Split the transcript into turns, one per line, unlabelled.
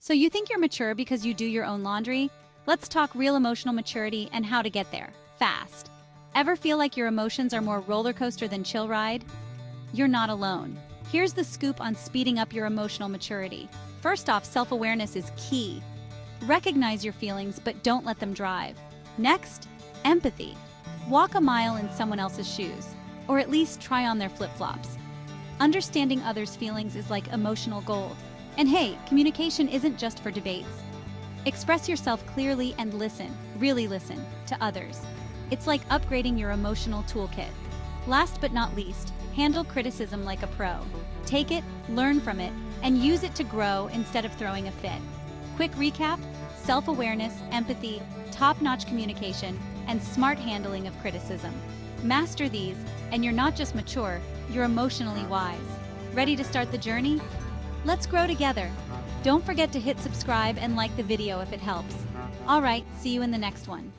So you think you're mature because you do your own laundry? Let's talk real emotional maturity and how to get there, fast. Ever feel like your emotions are more roller coaster than chill ride? You're not alone. Here's the scoop on speeding up your emotional maturity. First off, self-awareness is key. Recognize your feelings, but don't let them drive. Next, empathy. Walk a mile in someone else's shoes, or at least try on their flip-flops. Understanding others' feelings is like emotional gold. And hey, communication isn't just for debates. Express yourself clearly and listen, really listen, to others. It's like upgrading your emotional toolkit. Last but not least, handle criticism like a pro. Take it, learn from it, and use it to grow instead of throwing a fit. Quick recap: self-awareness, empathy, top-notch communication, and smart handling of criticism. Master these, and you're not just mature, you're emotionally wise. Ready to start the journey? Let's grow together. Don't forget to hit subscribe and like the video if it helps. All right, see you in the next one.